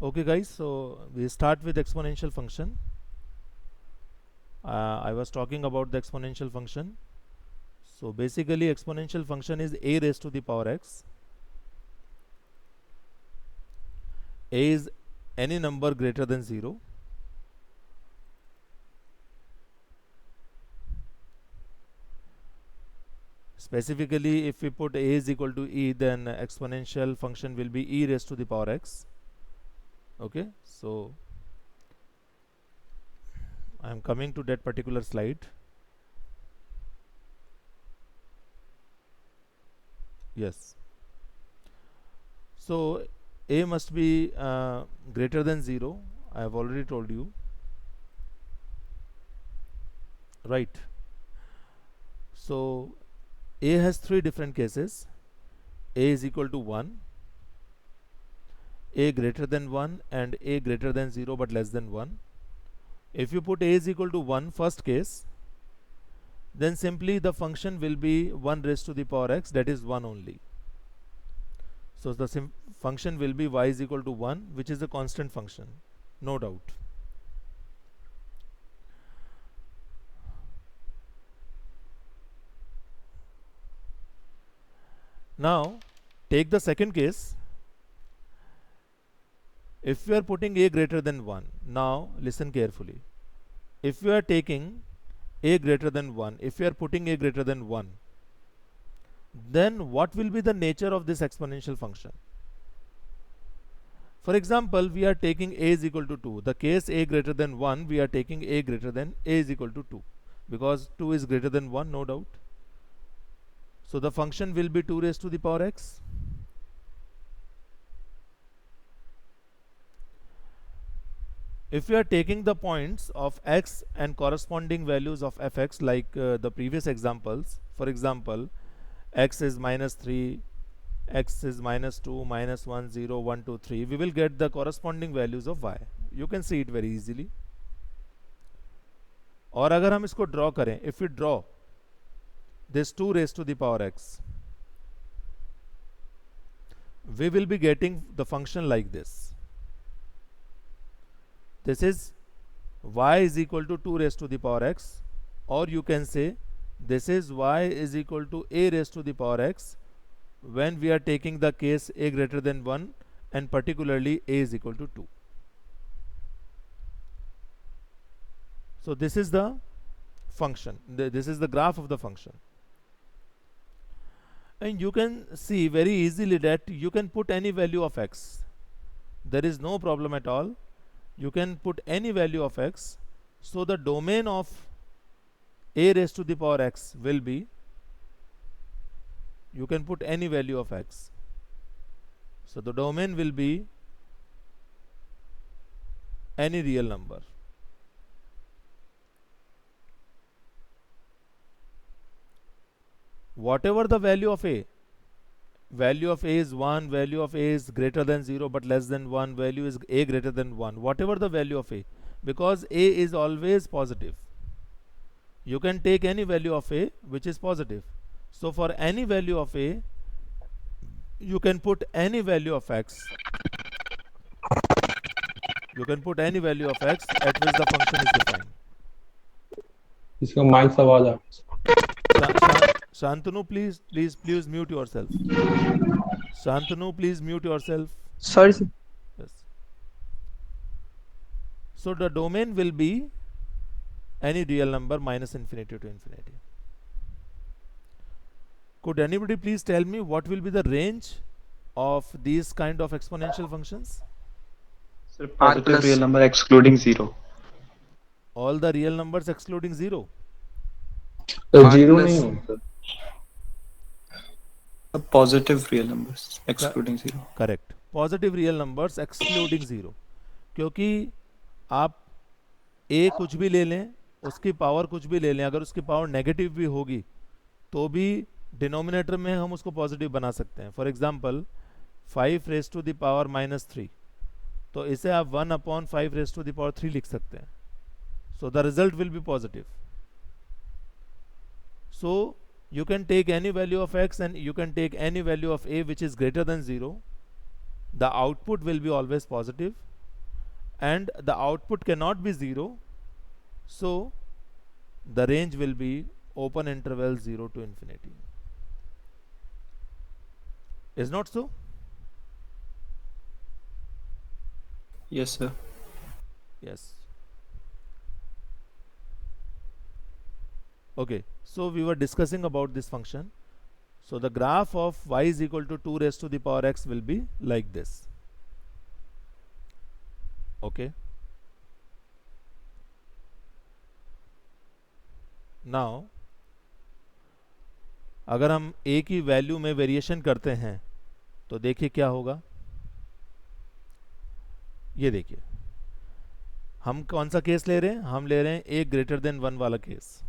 Okay guys, so we start with exponential function. I was talking about the exponential function. So basically exponential function is a raised to the power x. A is any number greater than 0. Specifically, if we put a is equal to e, then exponential function will be e raised to the power x. Okay, so I am coming to that particular slide. Yes. So a must be greater than 0. I have already told you. Right. So a has three different cases. A is equal to 1, a greater than 1, and a greater than 0 but less than 1. If you put a is equal to 1 first case, then simply the function will be 1 raised to the power x, that is 1 only. So the function will be y is equal to 1, which is a constant function, no doubt. Now take the second case. If we are putting a greater than 1, now listen carefully. If we are taking a greater than 1, if we are putting a greater than 1, then what will be the nature of this exponential function? For example, we are taking a is equal to 2. The case a greater than 1, we are taking a greater than a is equal to 2, because 2 is greater than 1, no doubt. So the function will be 2 raised to the power x. If we are taking the points of x and corresponding values of fx, like the previous examples, for example, x is minus 3, x is minus 2, minus 1, 0, 1, 2, 3, we will get the corresponding values of y. You can see it very easily. और अगर हम इसको draw करें, if we draw this 2 raised to the power x, we will be getting the function like this. This is y is equal to 2 raised to the power x, or you can say this is y is equal to a raised to the power x when we are taking the case a greater than 1 and particularly a is equal to 2. So this is the function, this is the graph of the function, and you can see very easily that you can put any value of x. There is no problem at all. You can put any value of x. So the domain of a raised to the power x will be, you can put any value of x. So the domain will be any real number. Whatever the value of a is 1, value of a is greater than 0 but less than 1, value is a greater than 1, whatever the value of a, because a is always positive, you can take any value of a which is positive. So for any value of a, you can put any value of x, you can put any value of x at which the function is defined. इसका mic से आवाज आ Shantanu, please mute yourself. Shantanu, please mute yourself. Sorry, sir. Yes. So the domain will be any real number minus infinity to infinity. Could anybody please tell me what will be the range of these kind of exponential functions? Sir, positive real number excluding 0. All the real numbers excluding 0. Zero नहीं होता. Positive real numbers excluding 0. Correct. Positive real numbers excluding 0. क्योंकि आप a कुछ भी ले लें, उसकी power कुछ भी ले लें, अगर उसकी पावर नेगेटिव भी होगी तो भी डिनोमिनेटर में हम उसको पॉजिटिव बना सकते हैं. For example 5 raise to the power minus 3, तो इसे आप 1/5 रेज टू द पावर 3 लिख सकते हैं. So the result will be positive. So you can take any value of x and you can take any value of a which is greater than 0. The output will be always positive. and the output cannot be 0, so the range will be open interval 0 to infinity. Is not so? Yes, sir. Yes. Okay, so we were discussing about this function. So the graph of y is equal to 2 raised to the power x will be like this. Okay. Now अगर हम a की value में variation करते हैं तो देखिए क्या होगा. ये देखिए, हम कौन सा केस ले रहे हैं? हम ले रहे हैं a ग्रेटर देन 1 वाला केस.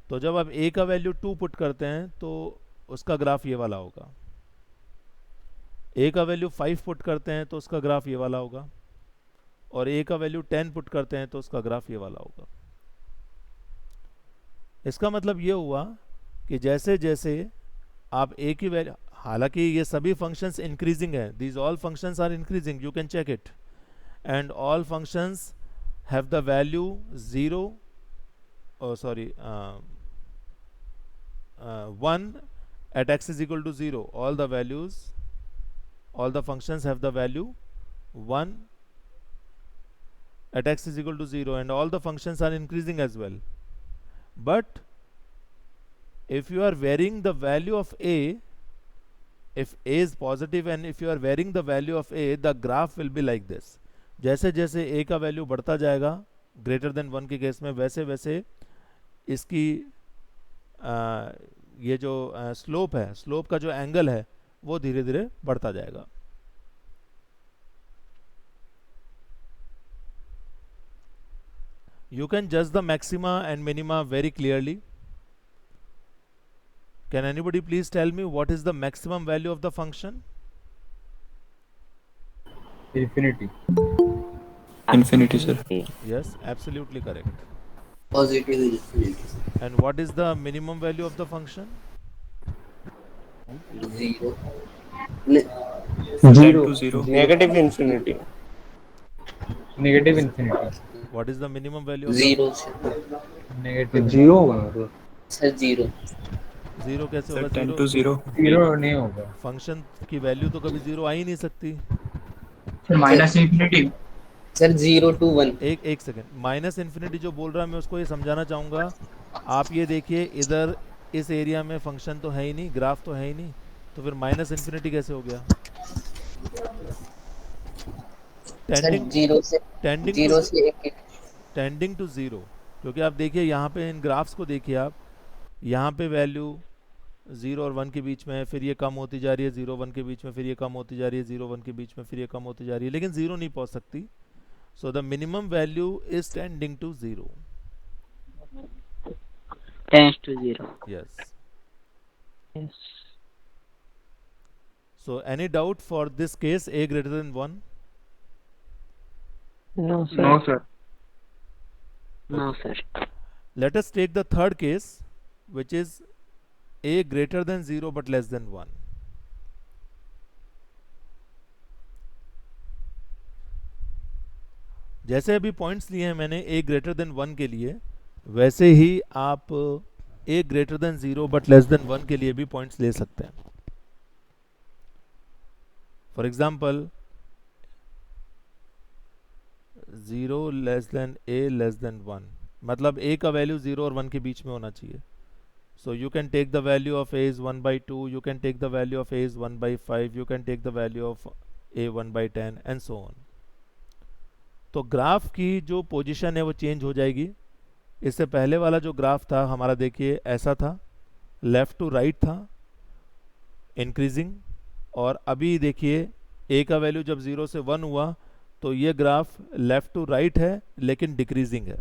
तो जब आप a का वैल्यू 2 पुट करते हैं तो उसका ग्राफ ये वाला होगा. a का वैल्यू 5 पुट करते हैं तो उसका ग्राफ ये वाला होगा. और a का वैल्यू 10 पुट करते हैं तो उसका ग्राफ ये वाला होगा. इसका मतलब ये हुआ कि जैसे जैसे आप a की वैल्यू, हालांकि ये सभी फंक्शंस इंक्रीजिंग है, these all functions are increasing, you can check it, and all functions have the value 0, sorry, 1 at x is equal to 0. All the values, all the functions have the value 1 at x is equal to 0, and all the functions are increasing as well. But if you are varying the value of a, if a is positive and if you are varying the value of a, the graph will be like this. जैसे जैसे a का value बढ़ता जाएगा greater than 1 के case में, वैसे वैसे इसकी ये जो स्लोप है, स्लोप का जो एंगल है वो धीरे धीरे बढ़ता जाएगा. You can judge the maxima and minima very clearly. Can anybody please tell me what is the maximum value of the function? Infinity. Infinity, sir. Yes, absolutely correct. Positive infinity. And what is the minimum value of the function? 0. 0. 0. Negative infinity. Negative infinity. What is the minimum value of 0 Negative. 0 होगा ना तो. Sir 0. the 0 कैसे Sir, होगा? 10 to 0. 0 नहीं होगा. Function की value तो कभी 0 आ ही नहीं सकती. Minus infinity. Sir 0 to 1. एक सेकेंड, माइनस इन्फिनिटी जो बोल रहा है मैं उसको ये समझाना चाहूँगा. आप ये देखिए, इधर इस एरिया में फंक्शन तो है ही नहीं, ग्राफ तो है ही नहीं, तो फिर माइनस इन्फिनिटी कैसे हो गया? सर 0 से टेंडिंग 0 से 1 टेंडिंग टू 0, क्योंकि आप देखिए यहाँ पे इन ग्राफ्स को देखिए आप, यहाँ पे वैल्यू 0 और 1 के बीच में है, फिर ये कम होती जा रही है 0 1 के बीच में, फिर ये कम होती जा रही है 0 1 के बीच में, फिर ये कम होती जा रही है, लेकिन 0 नहीं पहुँच सकती. So the minimum value is tending to 0. tends to 0. Yes. Yes. So any doubt for this case, a greater than 1? No, sir. No, sir. No, sir. Let us take the third case, which is a greater than 0 but less than 1. जैसे अभी points लिए हैं मैंने a greater than 1 के लिए, वैसे ही आप a greater than 0 but less than 1 के लिए भी पॉइंट्स ले सकते हैं. For example 0 less than a less than 1, मतलब a का वैल्यू 0 और 1 के बीच में होना चाहिए. So you can take the value of a is 1 by 2, you can take the value of a is 1 by 5, you can take the value of a 1 by 10 and so on. तो graph की जो position है वो change हो जाएगी. इससे पहले वाला जो ग्राफ था हमारा, देखिए ऐसा था, लेफ्ट टू राइट था, इंक्रीजिंग, और अभी देखिए a का वैल्यू जब 0 से 1 हुआ तो ये ग्राफ लेफ्ट टू राइट है लेकिन डिक्रीजिंग है.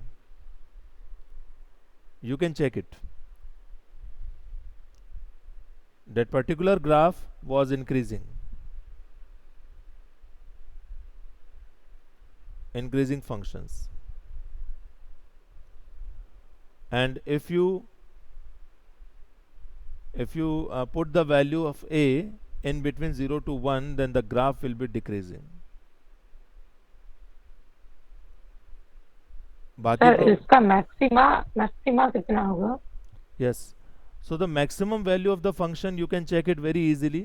You can check it. That particular graph was increasing functions, and if you put the value of a in between 0 to 1, then the graph will be decreasing. बाकी sir इसका maxima maxima कितना होगा? yes, so the maximum value of the function you can check it very easily.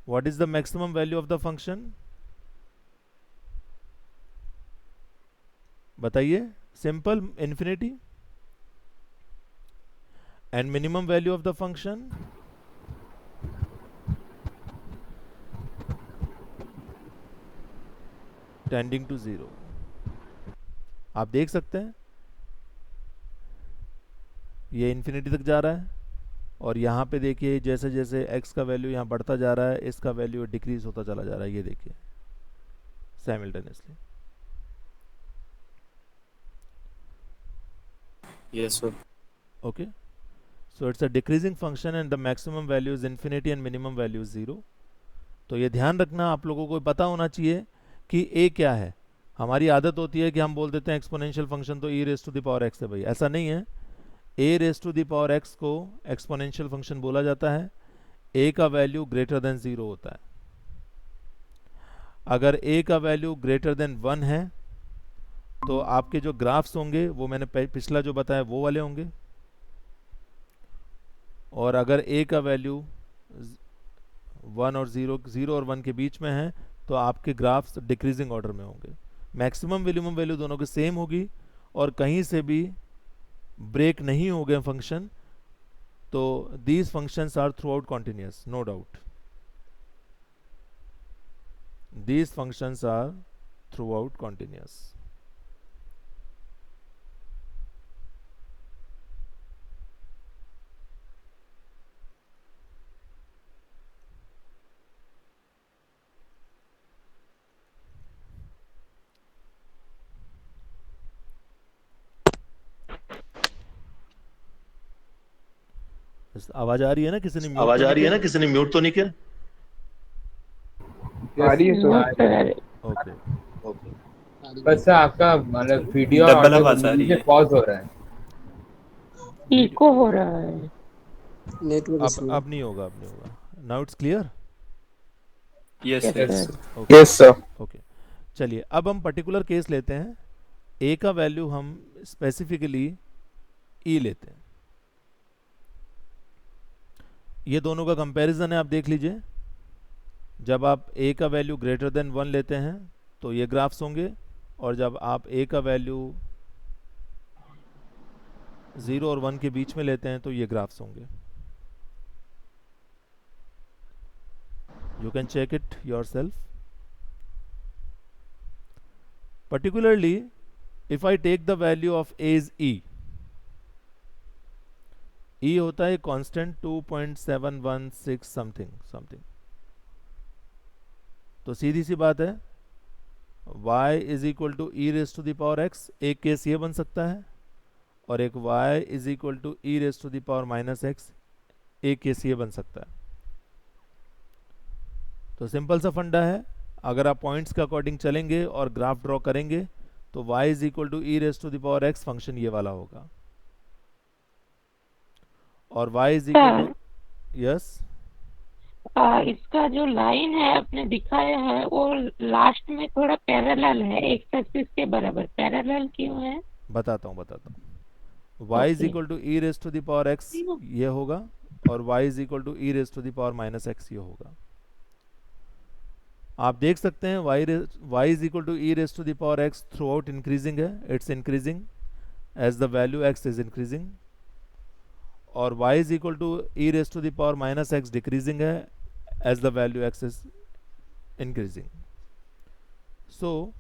What is the maximum value of the function? बताइए. Simple, infinity. And minimum value of the function? Tending to 0. आप देख सकते हैं ये infinity तक जा रहा है, और यहाँ पे देखिए जैसे जैसे x का वैल्यू यहाँ बढ़ता जा रहा है, इसका वैल्यू डिक्रीज होता चला जा रहा है. ये देखिए simultaneously. Yes, sir. Okay, so it's a decreasing function and the maximum value is infinity and minimum value is 0. तो ये ध्यान रखना, आप लोगों को पता होना चाहिए कि a क्या है. हमारी आदत होती है कि हम बोल देते हैं एक्सपोनेंशियल फंक्शन तो e raise to the power x है. भाई ऐसा नहीं है. a raise to the power x को एक्सपोनेंशियल फंक्शन बोला जाता है. a का वैल्यू ग्रेटर देन 0 होता है. अगर a का वैल्यू ग्रेटर देन 1 है तो आपके जो ग्राफ्स होंगे वो मैंने पिछला जो बताया वो वाले होंगे, और अगर a का वैल्यू 1 और 0 और 1 के बीच में है तो आपके ग्राफ्स डिक्रीजिंग ऑर्डर में होंगे. मैक्सिमम मिनिमम वैल्यू दोनों की सेम होगी, और कहीं से भी ब्रेक नहीं हो गए फंक्शन, तो these functions are throughout continuous, no doubt. These functions are throughout continuous. आवाज आ रही है ना? किसी ने आवाज आ रही है ना? किसी ने म्यूट तो नहीं किया? आ रही है सर ओके. बस आपका मतलब वीडियो डबल आवाज आ रही है. पॉज हो रहा है. इको हो रहा है. अब नहीं होगा, अब नहीं होगा. Now it's clear. Yes, Yes, yes. sir. Yes sir. Okay, चलिए अब हम पर्टिकुलर केस लेते हैं. ए का वैल्यू हम स्पेसिफिकली ई लेते हैं. ये दोनों का कंपैरिजन है, आप देख लीजिए. जब आप ए का वैल्यू ग्रेटर देन 1 लेते हैं तो ये ग्राफ्स होंगे, और जब आप ए का वैल्यू 0 और 1 के बीच में लेते हैं तो ये ग्राफ्स होंगे. You can check it yourself. Particularly, if I take the value of A is E. E होता है constant 2.716 something. तो सीधी सी बात है, y is equal to e raised to the power x. एक केस ये बन सकता है, और एक y is equal to e raised to the power minus x. एक केस ये बन सकता है. तो सिंपल सा फंडा है. अगर आप पॉइंट्स के अकॉर्डिंग चलेंगे और ग्राफ ड्रॉ करेंगे तो y is equal to e raise to the power x function ये वाला होगा, और y is equal to yes. इसका जो लाइन है आपने दिखाया है वो लास्ट में थोड़ा पैरेलल है, एक्स एक्सिस के बराबर. पैरेलल क्यों है? बताता हूँ. y is equal to e raise to the power x ये होगा, और y is equal to e raise to the power minus x ये होगा. आप देख सकते हैं y is equal to e raise to the power x throughout increasing है. It's increasing as the value x is increasing, और y is equal to e raise to the power minus x decreasing है as the value x is increasing. So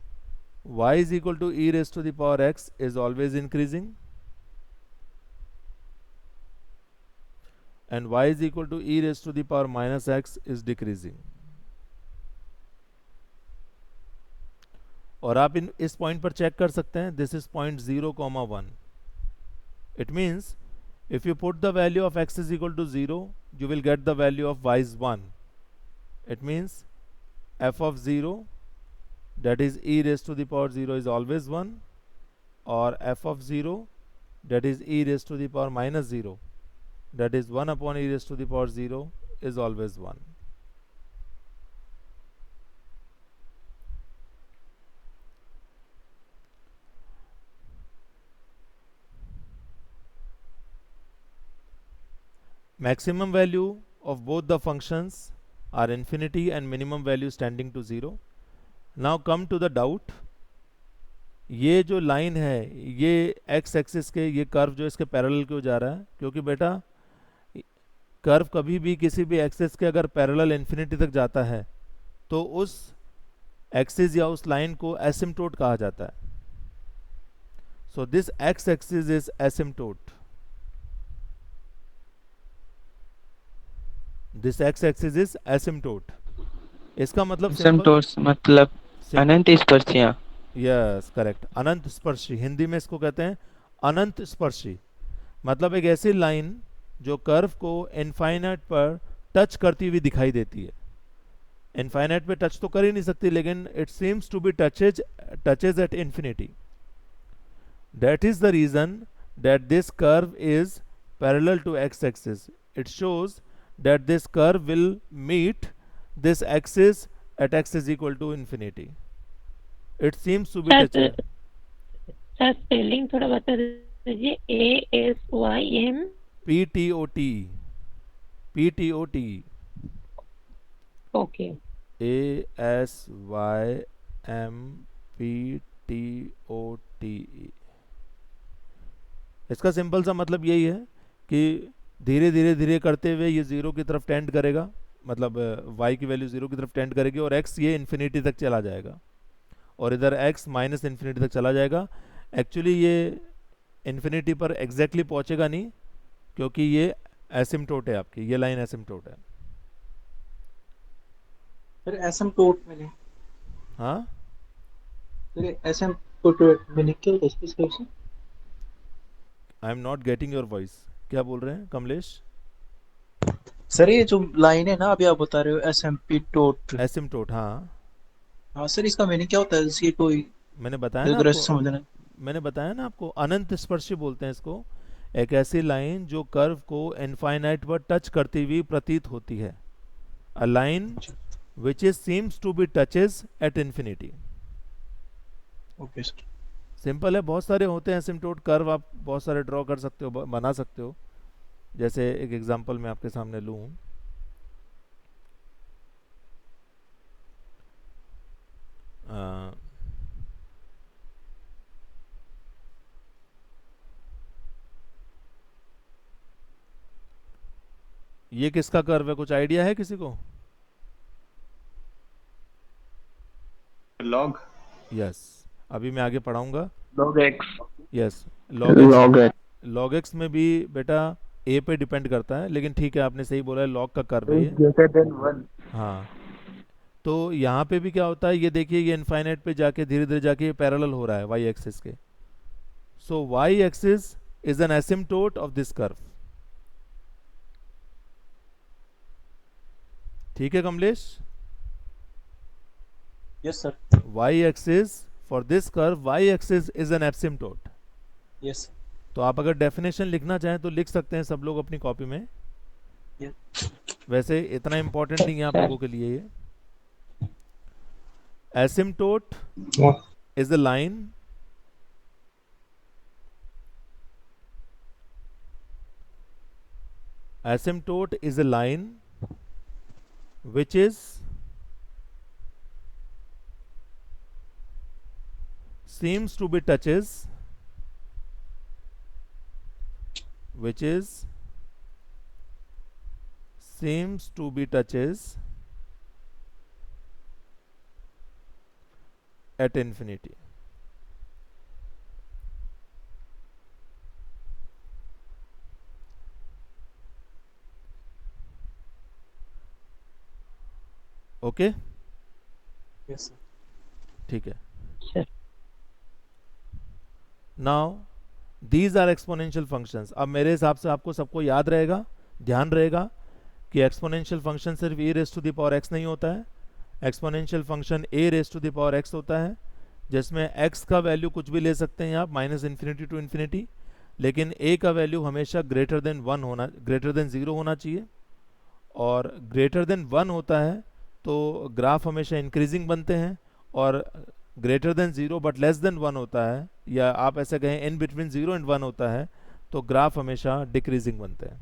y is equal to e raise to the power x is always increasing, and y is equal to e raised to the power minus x is decreasing. और आप इस point पर check कर सकते हैं. This is point 0,1. It means if you put the value of x is equal to 0, you will get the value of y is 1. It means f of 0, that is e raised to the power 0, is always 1, or f of 0, that is e raised to the power minus 0, that is 1 upon e raised to the power 0, is always 1. maximum value of both the functions are infinity and minimum value standing to 0. Now come to the doubt. ये जो line है ये x axis के ये curve जो इसके parallel क्यों जा रहा है? क्योंकि बेटा कर्व कभी भी किसी भी एक्सिस के अगर पैरेलल इन्फिनिटी तक जाता है तो उस एक्सिस या उस लाइन को एसिम्प्टोट कहा जाता है. So this x axis is asymptote. This x axis is asymptote. इसका मतलब एसिम्प्टोट्स मतलब अनंत स्पर्शियां. Yes correct. अनंत स्पर्शी, हिंदी में इसको कहते हैं अनंत स्पर्शी. मतलब एक ऐसी लाइन जो कर्व को इनफाइनाइट पर टच करती हुई दिखाई देती है. इनफाइनाइट पे टच तो कर ही नहीं सकती, लेकिन it seems to be touches at infinity. That is the reason that this curve is parallel to x axis. It shows that this curve will meet this axis at x is equal to infinity. It seems to be touching. Sir spelling थोड़ा बता दीजिए. ASYM PTOT. PTOT. Okay. ASYMPTOT. इसका simple सा मतलब यही है कि धीरे धीरे धीरे करते हुए ये जीरो की तरफ टेंड करेगा, मतलब y की वैल्यू जीरो की तरफ टेंड करेगी और x ये इन्फिनिटी तक चला जाएगा और इधर x माइनस इन्फिनिटी तक चला जाएगा. एक्चुअली ये इन्फिनिटी पर एग्जैक्टली पहुंचेगा नहीं क्योंकि ये एसिम्प्टोट है, आपकी ये लाइन एसिम्प्टोट है. फिर एसिम्प्टोट में नहीं. हाँ फिर एसिम्प्टोट में नहीं क्या होता है? I am not getting your voice. क्या बोल रहे हैं कमलेश? सर ये जो लाइन है ना अभी आप बता रहे हो एसिम्प्टोट. एसिम्प्टोट. हाँ सर इसका मीनिंग क्या होता है? इसकी कोई मैंने बताया ना आपको, समझना. मैंने बताया ना आपको, अनंत स्पर्शी बोलते हैं इसको. एक ऐसी लाइन जो कर्व को इनफाइनाइट पर टच करती हुई प्रतीत होती है. A line which is seems to be touches at infinity. Okay sir. Simple है. बहुत सारे होते हैं एसिम्प्टोट कर्व, आप बहुत सारे ड्रॉ कर सकते हो, बना सकते हो. जैसे एक एग्जांपल मैं आपके सामने लूं. ये किसका कर्व है? कुछ आइडिया है किसी को? log. यस अभी मैं आगे पढ़ाऊंगा. log x. Yes log x. log x में भी बेटा a पे डिपेंड करता है, लेकिन ठीक है आपने सही बोला है, log का कर्व है ये. greater than 1. हाँ तो यहाँ पे भी क्या होता है, ये देखिए ये इनफाइनाइट पे जाके धीरे धीरे जाके ये पैरेलल हो रहा है y एक्सिस के. सो y axis is an asymptote of this curve. ठीक है Kamlesh? Yes sir. y axis for this curve, y axis is an asymptote. Yes. तो आप अगर डेफिनेशन लिखना चाहें तो लिख सकते हैं सब लोग अपनी कॉपी में. वैसे इतना इंपॉर्टेंट नहीं है आप लोगों के लिए ये. Asymptote is the line asymptote is a line which is seems to be touches which is seems to be touches at infinity. Okay yes sir. ठीक है. Sure. Now these are exponential functions. अब मेरे हिसाब से आपको सबको याद रहेगा, ध्यान रहेगा कि एक्सपोनेंशियल फंक्शन सिर्फ e raise to the power x नहीं होता है. Exponential function a raise to the power x होता है, जिसमें x का वैल्यू कुछ भी ले सकते हैं आप, माइनस इन्फिनिटी टू इन्फिनिटी, लेकिन a का वैल्यू हमेशा ग्रेटर देन 1 होना, ग्रेटर देन 0 होना चाहिए. और ग्रेटर देन 1 होता है तो ग्राफ हमेशा इंक्रीजिंग बनते हैं, और greater than 0 but less than 1 होता है, या आप ऐसे कहें इन बिटवीन 0 एंड 1 होता है तो ग्राफ हमेशा डिक्रीजिंग बनते हैं.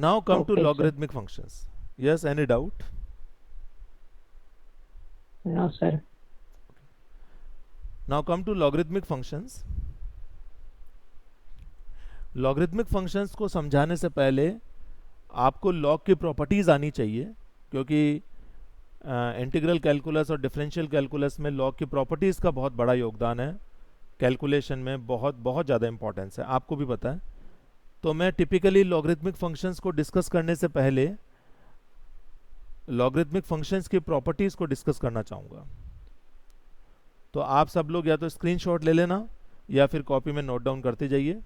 Now come to Okay, sir. logarithmic functions. Yes, any doubt? No, sir. Now come to logarithmic functions. Logarithmic functions को समझाने से पहले आपको लॉग की प्रॉपर्टीज़ आनी चाहिए, क्योंकि इंटीग्रल कैलकुलस और डिफरेंशियल कैलकुलस में लॉग की प्रॉपर्टीज़ का बहुत बड़ा योगदान है, कैलकुलेशन में बहुत बहुत ज़्यादा इंपॉर्टेंस है, आपको भी पता है। तो मैं टिपिकली लॉगरिथमिक फंक्शंस को डिस्कस करने से पहले लॉगरिथमिक फंक्शंस की प्रॉपर्टीज़ को डिस्कस करना चाहूँगा। तो आप सब लोग या तो स्क्रीनशॉट ले लेना या फिर कॉपी में नोट डाउन करते जाइए।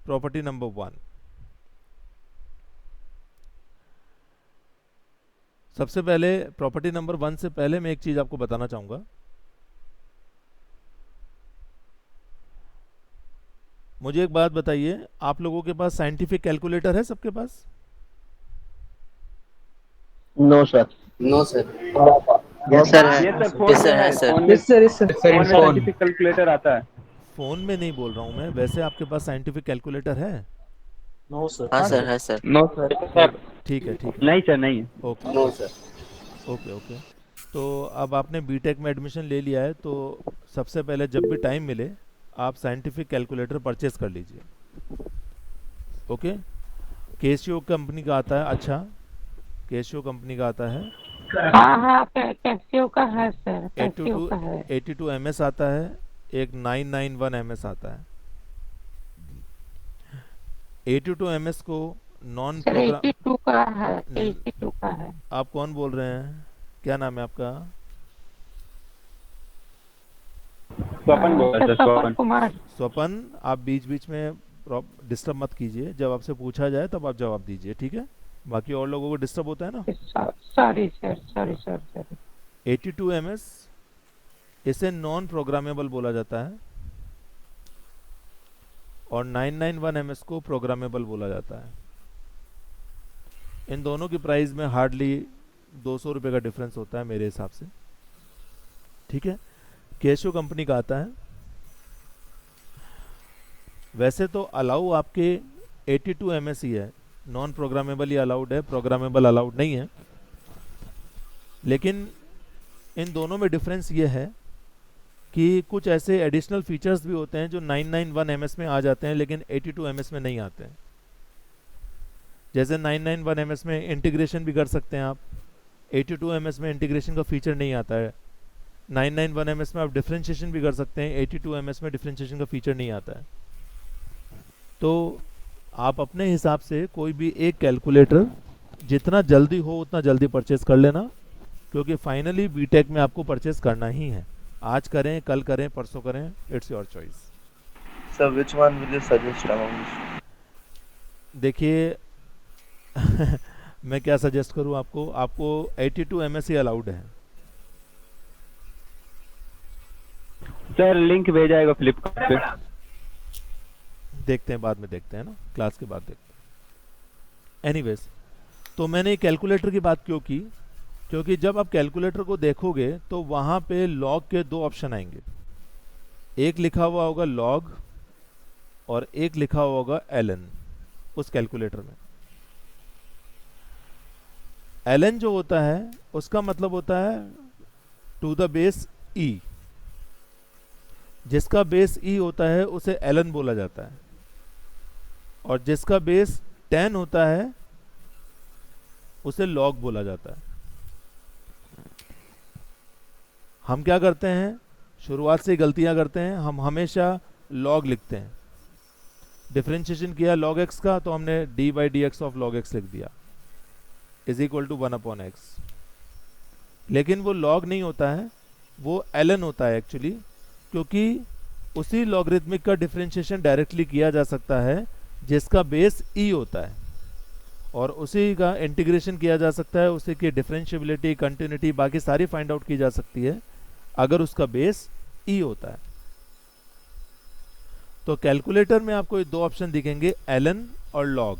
प्रॉपर्टी नंबर 1, सबसे पहले प्रॉपर्टी नंबर 1 से पहले मैं एक चीज आपको बताना चाहूंगा। मुझे एक बात बताइए, आप लोगों के पास साइंटिफिक कैलकुलेटर है सबके पास? No, sir. No sir. Yes, sir. Yes, sir, है sir. Yes, sir. Yes, sir. Sir phone calculator आता है। फोन में नहीं बोल रहा हूं मैं, वैसे आपके पास साइंटिफिक कैलकुलेटर है? No, sir. हाँ सर, है सर। No sir. ठीक है, ठीक है, नहीं सर, नहीं। Okay no sir. Okay okay. तो अब आपने बीटेक में एडमिशन ले लिया है, तो सबसे पहले जब भी टाइम मिले आप साइंटिफिक कैलकुलेटर परचेस कर लीजिए। ओके, केसियो कंपनी का आता है। अच्छा, केसियो कंपनी का आता है। हाँ, कैसियो का है सर, कैसियो का है। 82 MS आता है, एक 991 MS आता है। 82 MS को नॉन सर प्रोग्राम 82 का है, 82 का है। आप कौन बोल रहे हैं? क्या नाम है आपका? स्वपन बोल रहा सर था, स्वपन स्वपन। कुमार। स्वपन, आप बीच बीच में डिस्टर्ब मत कीजिए, जब आपसे पूछा जाए तब आप जवाब दीजिए, ठीक है? बाकी और लोगों को डिस्टर्ब होता है ना। Sorry sir, sorry sir. 82 MS इसे नॉन प्रोग्रामेबल बोला जाता है और 991 MS को प्रोग्रामेबल बोला जाता है। इन दोनों की प्राइस में हार्डली 200 रुपये का डिफरेंस होता है मेरे हिसाब से, ठीक है? कैसियो कंपनी का आता है। वैसे तो अलाउ आपके 82 MS ही है, नॉन प्रोग्रामेबल ही अलाउड है, प्रोग्रामेबल अलाउड नहीं है। लेकिन इन दोनों में डिफरेंस ये है कि कुछ ऐसे एडिशनल फीचर्स भी होते हैं जो 991 MS में आ जाते हैं लेकिन 82 MS में नहीं आते हैं। जैसे 991 MS में इंटीग्रेशन भी कर सकते हैं आप, 82 MS में इंटीग्रेशन का फीचर नहीं आता है। 991 MS में आप डिफरेंशिएशन भी कर सकते हैं, 82 MS में डिफरेंशिएशन का फीचर नहीं आता है। तो आप अपने हिसाब से कोई भी एक कैलकुलेटर जितना जल्दी हो उतना जल्दी परचेज कर लेना, क्योंकि फाइनली बीटेक में आपको परचेज करना ही है। आज करें, कल करें, परसों करें, it's your choice. Sir, which one will you suggest among these? देखिए मैं क्या सजेस्ट करूं आपको? आपको 82 MS ही अलाउड है। सर लिंक भेजा जाएगा फ्लिपकार्ट पे। देखते हैं, बाद में देखते हैं ना, क्लास के बाद देखते हैं। एनीवेज, तो मैंने कैलकुलेटर की बात क्यों की? क्योंकि जब आप कैलकुलेटर को देखोगे तो वहाँ पे लॉग के दो ऑप्शन आएंगे, एक लिखा हुआ होगा लॉग और एक लिखा हुआ होगा ln उस कैलकुलेटर में। ln जो होता है उसका मतलब होता है टू द बेस e, जिसका बेस e होता है उसे ln बोला जाता है, और जिसका बेस 10 होता है उसे लॉग बोला जाता है। हम क्या करते हैं, शुरुआत से गलतियां करते हैं, हम हमेशा लॉग लिखते हैं। डिफरेंशिएशन किया log x का तो हमने d/dx ऑफ log x लिख दिया इज इक्वल टू 1/x, लेकिन वो log नहीं होता है, वो ln होता है एक्चुअली, क्योंकि उसी लॉगरिथमिक का डिफरेंशिएशन डायरेक्टली किया जा सकता है जिसका बेस e होता है, और उसी का इंटीग्रेशन किया जा सकता है, उसी की डिफरेंशिएबिलिटी, कंटिन्यूटी, बाकी सारी फाइंड आउट की जा सकती है अगर उसका बेस e होता है। तो कैलकुलेटर में आपको ये दो ऑप्शन दिखेंगे, ln और log।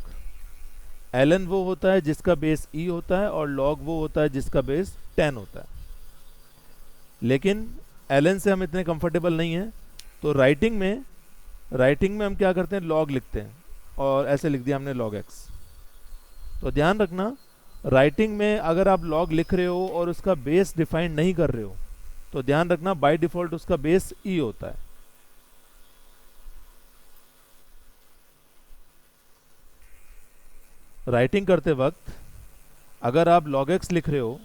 ln वो होता है जिसका बेस e होता है, और log वो होता है जिसका बेस 10 होता है। लेकिन ln से हम इतने कंफर्टेबल नहीं हैं, तो राइटिंग में हम क्या करते हैं, log लिखते हैं, और ऐसे लिख दिया हमने log x। तो ध्यान रखना, राइटिंग में अगर आप लॉग लिख रहे हो और उसका बेस डिफाइन नहीं कर रहे हो तो ध्यान रखना बाय डिफॉल्ट उसका बेस ई होता है। राइटिंग करते वक्त अगर आप log x लिख रहे हो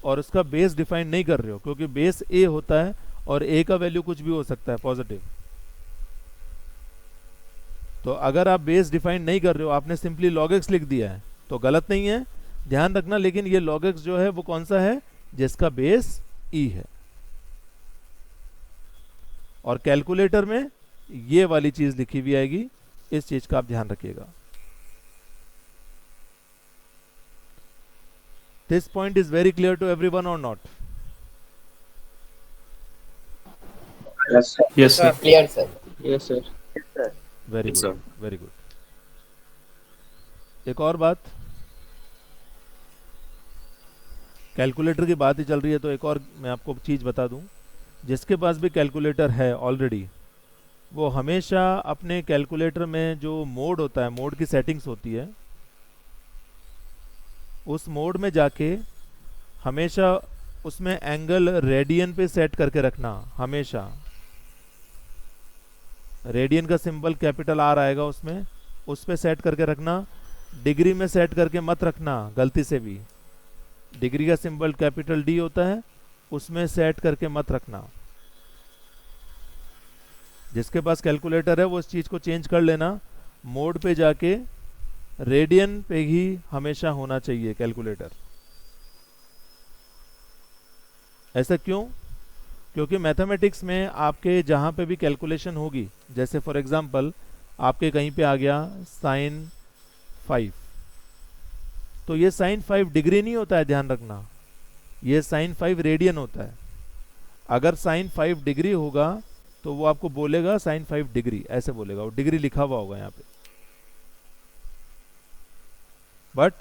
और उसका बेस डिफाइन नहीं कर रहे हो, क्योंकि बेस a होता है और a का वैल्यू कुछ भी हो सकता है पॉजिटिव, तो अगर आप बेस डिफाइन नहीं कर रहे हो, आपने सिंपली log x लिख दिया है तो गलत नहीं है, ध्यान रखना। लेकिन ये log x जो है वो कौन सा है, जिसका बेस e है। और कैलकुलेटर में ये वाली चीज लिखी हुई आएगी, इस चीज का आप ध्यान रखिएगा। This point is very clear to everyone or not? Yes, sir. Yes, sir. Clear, sir. Yes, sir. Very Yes, good, sir. very good. एक और बात, कैलकुलेटर की बात ही चल रही है तो एक और मैं आपको चीज बता दूं। जिसके पास भी कैलकुलेटर है ऑलरेडी, वो हमेशा अपने कैलकुलेटर में जो मोड होता है, मोड की सेटिंग्स होती है, उस मोड में जाके हमेशा उसमें एंगल रेडियन पे सेट करके रखना। हमेशा रेडियन का सिंबल कैपिटल आर आएगा उसमें, उस पे सेट करके रखना। डिग्री में सेट करके मत रखना गलती से भी, डिग्री का सिंबल कैपिटल डी होता है, उसमें सेट करके मत रखना। जिसके पास कैलकुलेटर है वो इस चीज को चेंज कर लेना, मोड पे जाके रेडियन पे ही हमेशा होना चाहिए कैलकुलेटर। ऐसा क्यों? क्योंकि मैथमेटिक्स में आपके जहां पे भी कैलकुलेशन होगी, जैसे फॉर एग्जांपल आपके कहीं पे आ गया साइन 5, तो ये साइन 5 डिग्री नहीं होता है, ध्यान रखना, ये साइन 5 रेडियन होता है। अगर साइन 5 डिग्री होगा तो वो आपको बोलेगा साइन 5 डिग्री, ऐसे बोलेगा, वो डिग्री लिखा हुआ होगा यहाँ पे। But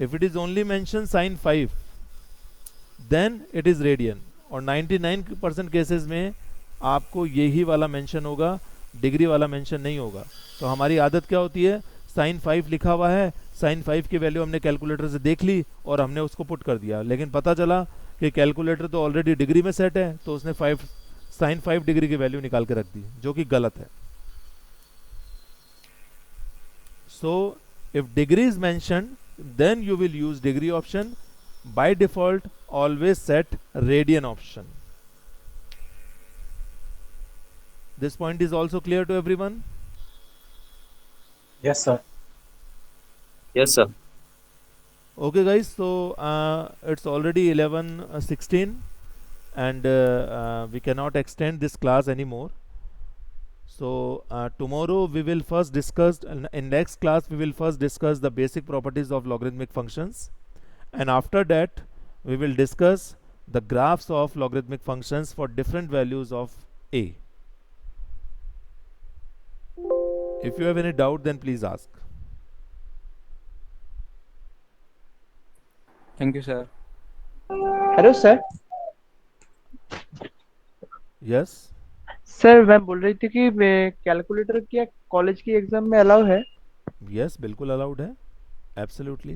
if it is only mentioned sin 5, then it is radian। और 99% केसेस में आपको यही वाला मेंशन होगा, डिग्री वाला मेंशन नहीं होगा। तो हमारी आदत क्या होती है, sin 5 लिखा हुआ है, sin 5 की वैल्यू हमने कैलकुलेटर से देख ली और हमने उसको पुट कर दिया, लेकिन पता चला कि कैलकुलेटर तो ऑलरेडी डिग्री में सेट है, तो उसने sin 5 डिग्री की वैल्यू निकाल के रख दी, जो कि गलत है। So if degree is mentioned, then you will use degree option. By default, always set radian option. This point is also clear to everyone? Yes, sir. Yes, sir. Okay, guys. So it's already 11:16, and we cannot extend this class anymore. So tomorrow we will first discuss, in next class we will first discuss the basic properties of logarithmic functions, and after that we will discuss the graphs of logarithmic functions for different values of a. If you have any doubt, then please ask. Thank you, sir. Hello sir. Yes. Sir मैं बोल रही थी कि calculator क्या college की exam में allow है? Yes, बिल्कुल अलाउड है, एब्सोल्युटली।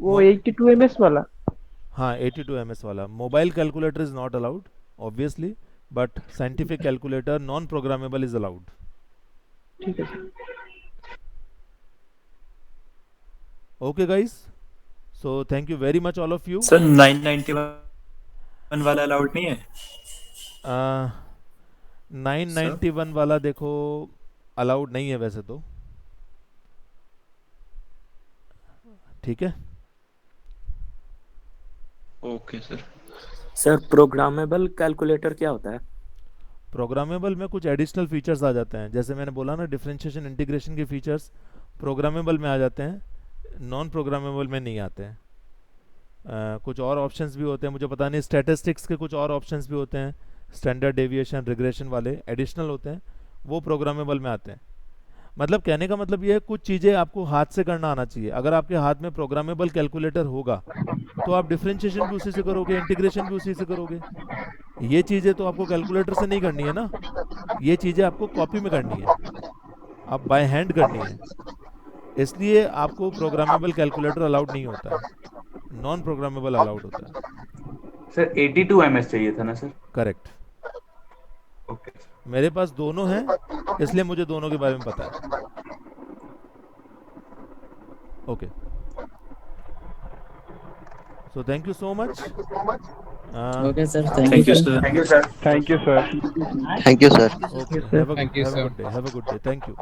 वो 82 ms वाला? हाँ, 82 ms वाला। Mobile calculator is not allowed obviously, but scientific calculator non programmable is allowed. ठीक है sir. Okay, guys. So thank you very much all of you. Sir 991 वाला अलाउड नहीं है? 991 वाला देखो अलाउड नहीं है वैसे तो, ठीक है। Okay sir. Sir programmable calculator क्या होता है? प्रोग्रामेबल में कुछ एडिशनल फीचर्स आ जाते हैं, जैसे मैंने बोला ना, डिफरेंशिएशन इंटीग्रेशन के फीचर्स प्रोग्रामेबल में आ जाते हैं, नॉन प्रोग्रामेबल में नहीं आते हैं। कुछ और ऑप्शंस भी होते हैं, मुझे पता नहीं, स्टैटिस्टिक्स के कुछ और ऑप्शंस भी होते हैं, स्टैंडर्ड डेविएशन, रिग्रेशन वाले एडिशनल होते हैं, वो प्रोग्रामेबल में आते हैं। मतलब कहने का मतलब ये है, कुछ चीज़ें आपको हाथ से करना आना चाहिए। अगर आपके हाथ में प्रोग्रामेबल कैलकुलेटर होगा तो आप डिफरेंशिएशन भी उसी से करोगे, इंटीग्रेशन भी उसी से करोगे। ये चीज़ें तो आपको कैलकुलेटर से नहीं करनी है ना, ये चीज़ें आपको कॉपी में करनी है, आप बाय हैंड करनी है। इसलिए आपको प्रोग्रामेबल कैलकुलेटर अलाउड नहीं होता है, नॉन प्रोग्रामेबल अलाउड होता है। सर 82 ms चाहिए था ना सर? करेक्ट। ओके। मेरे पास दोनों हैं, इसलिए मुझे दोनों के बारे में पता है। Okay, so thank you so much. Okay, sir. Thank you sir. Thank you sir. Thank you sir. Okay, have a good day. Have a good day. Thank you.